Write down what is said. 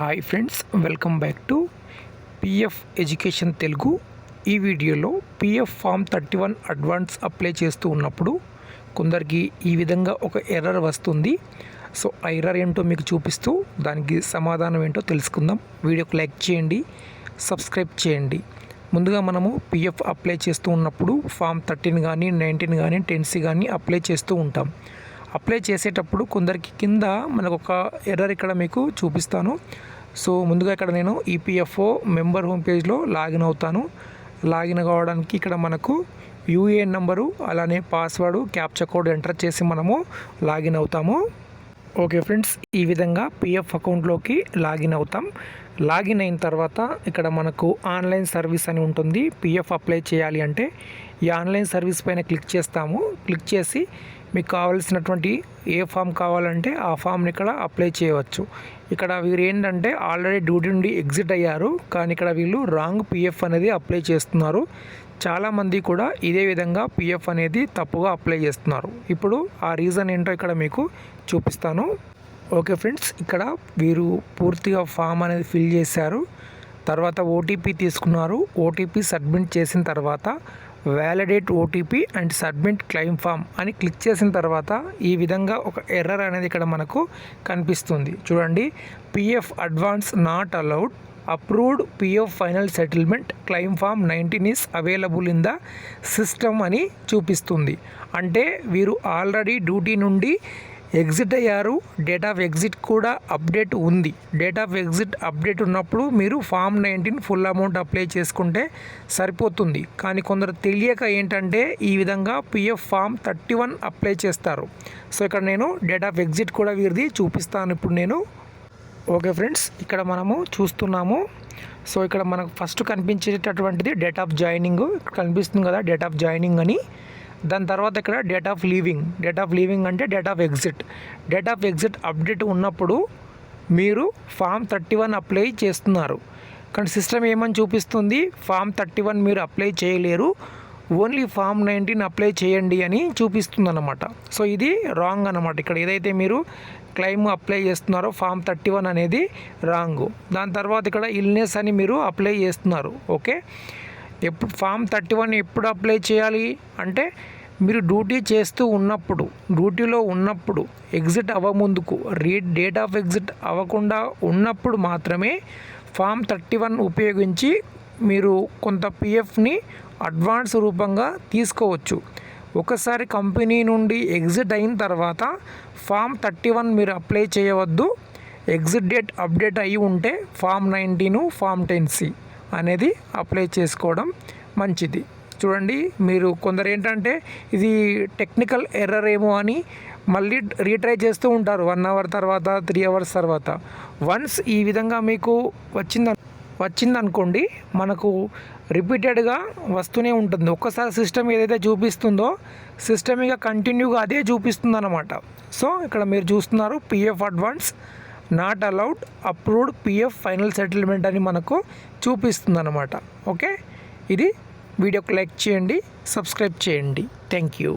Hi friends, welcome back to PF education Telugu. ఈ వీడియోలో PF form 31 advance apply చేస్తూ ఉన్నప్పుడు కొందరికి ఈ విధంగా ఒక ఎర్రర్ వస్తుంది. సో ఆ ఎర్రర్ ఏంటో మీకు చూపిస్తూ దానికి సమాధానం ఏంటో తెలుసుకుందాం. వీడియోకి లైక్ చేయండి, సబ్స్క్రైబ్ చేయండి. ముందుగా మనము పిఎఫ్ అప్లై చేస్తూ ఉన్నప్పుడు ఫామ్ 13 కానీ 19 కానీ 10C కానీ అప్లై చేస్తూ ఉంటాం. అప్లై చేసేటప్పుడు కొందరికి కింద మనకు ఒక ఎర్రర్ ఇక్కడ మీకు చూపిస్తాను. సో ముందుగా ఇక్కడ నేను ఈపీఎఫ్ఓ మెంబర్ హోమ్ పేజ్లో లాగిన్ అవుతాను. లాగిన్ కావడానికి ఇక్కడ మనకు యూఏఎన్ నెంబరు అలానే పాస్వర్డ్ క్యాప్చా కోడ్ ఎంటర్ చేసి మనము లాగిన్ అవుతాము. ఓకే ఫ్రెండ్స్, ఈ విధంగా పిఎఫ్ అకౌంట్లోకి లాగిన్ అవుతాం. లాగిన్ అయిన తర్వాత ఇక్కడ మనకు ఆన్లైన్ సర్వీస్ అని ఉంటుంది. పిఎఫ్ అప్లై చేయాలి అంటే ఈ ఆన్లైన్ సర్వీస్ పైన క్లిక్ చేస్తాము. క్లిక్ చేసి మీకు కావాల్సినటువంటి ఏ ఫామ్ కావాలంటే ఆ ఫామ్ని ఇక్కడ అప్లై చేయవచ్చు. ఇక్కడ వీరు ఏంటంటే ఆల్రెడీ డ్యూటీ నుండి ఎగ్జిట్ అయ్యారు, కానీ ఇక్కడ వీళ్ళు రాంగ్ పిఎఫ్ అనేది అప్లై చేస్తున్నారు. చాలామంది కూడా ఇదే విధంగా పిఎఫ్ అనేది తప్పుగా అప్లై చేస్తున్నారు. ఇప్పుడు ఆ రీజన్ ఏంటో ఇక్కడ మీకు చూపిస్తాను. ఓకే ఫ్రెండ్స్, ఇక్కడ వీరు పూర్తిగా ఫామ్ అనేది ఫిల్ చేశారు. తర్వాత ఓటీపీ తీసుకున్నారు. ఓటీపీ సబ్మిట్ చేసిన తర్వాత validate OTP and submit claim form అని క్లిక్ చేసిన తర్వాత ఈ విధంగా ఒక ఎర్రర్ అనేది ఇక్కడ మనకు కనిపిస్తుంది. చూడండి, PF advance not allowed, approved PF final settlement claim form 19 is available in the system అని చూపిస్తుంది. అంటే వీరు ఆల్రెడీ డ్యూటీ నుండి ఎగ్జిట్ అయ్యారు. డేట్ ఆఫ్ ఎగ్జిట్ కూడా అప్డేట్ ఉంది. డేట్ ఆఫ్ ఎగ్జిట్ అప్డేట్ ఉన్నప్పుడు మీరు ఫామ్ 19 ఫుల్ అమౌంట్ అప్లై చేసుకుంటే సరిపోతుంది. కానీ కొందరు తెలియక ఏంటంటే ఈ విధంగా పిఎఫ్ ఫామ్ 31 అప్లై చేస్తారు. సో ఇక్కడ నేను డేట్ ఆఫ్ ఎగ్జిట్ కూడా వీరిది చూపిస్తాను ఇప్పుడు నేను. ఓకే ఫ్రెండ్స్, ఇక్కడ మనము చూస్తున్నాము. సో ఇక్కడ మనకు ఫస్ట్ కనిపించేటటువంటిది డేట్ ఆఫ్ జాయినింగ్ కనిపిస్తుంది కదా, డేట్ ఆఫ్ జాయినింగ్ అని. దాని తర్వాత ఇక్కడ date of leaving. Date of leaving అంటే date of exit. Date of exit update ఉన్నప్పుడు మీరు ఫామ్ 31 అప్లై చేస్తున్నారు. కానీ సిస్టమ్ ఏమని చూపిస్తుంది, ఫామ్ 31 మీరు అప్లై చేయలేరు, ఓన్లీ ఫామ్ 19 అప్లై చేయండి అని చూపిస్తుంది అన్నమాట. సో ఇది రాంగ్ అన్నమాట. ఇక్కడ ఏదైతే మీరు క్లెయిమ్ అప్లై చేస్తున్నారో ఫామ్ 31 అనేది రాంగ్. దాని తర్వాత ఇక్కడ ఇల్నెస్ అని మీరు అప్లై చేస్తున్నారు. ఓకే, ఎప్పుడు ఫామ్ 31 ఎప్పుడు అప్లై చేయాలి అంటే మీరు డ్యూటీ చేస్తూ ఉన్నప్పుడు, డ్యూటీలో ఉన్నప్పుడు, ఎగ్జిట్ అవ్వముందుకు, డేట్ ఆఫ్ ఎగ్జిట్ అవ్వకుండా ఉన్నప్పుడు మాత్రమే ఫామ్ 31 ఉపయోగించి మీరు కొంత పిఎఫ్ని అడ్వాన్స్ రూపంగా తీసుకోవచ్చు. ఒకసారి కంపెనీ నుండి ఎగ్జిట్ అయిన తర్వాత ఫామ్ 31 మీరు అప్లై చేయవద్దు. ఎగ్జిట్ డేట్ అప్డేట్ అయ్యి ఉంటే ఫామ్ 19 ఫామ్ 10C అనేది అప్లై చేసుకోవడం మంచిది. చూడండి, మీరు కొందరు ఏంటంటే ఇది టెక్నికల్ ఎర్రర్ ఏమో అని మళ్ళీ రీట్రై చేస్తూ ఉంటారు 1 అవర్ తర్వాత, 3 అవర్స్ తర్వాత. వన్స్ ఈ విధంగా మీకు వచ్చిందనుకోండి, మనకు రిపీటెడ్గా వస్తూనే ఉంటుంది. ఒక్కసారి సిస్టమ్ ఏదైతే చూపిస్తుందో సిస్టమ్ ఇక కంటిన్యూగా అదే చూపిస్తుంది అన్నమాట. సో ఇక్కడ మీరు చూస్తున్నారు PF advance not allowed, approved PF final settlement అని మనకు చూపిస్తుంది అన్నమాట. ఓకే, ఇది వీడియోకి లైక్ చేయండి, సబ్స్క్రైబ్ చేయండి. Thank you.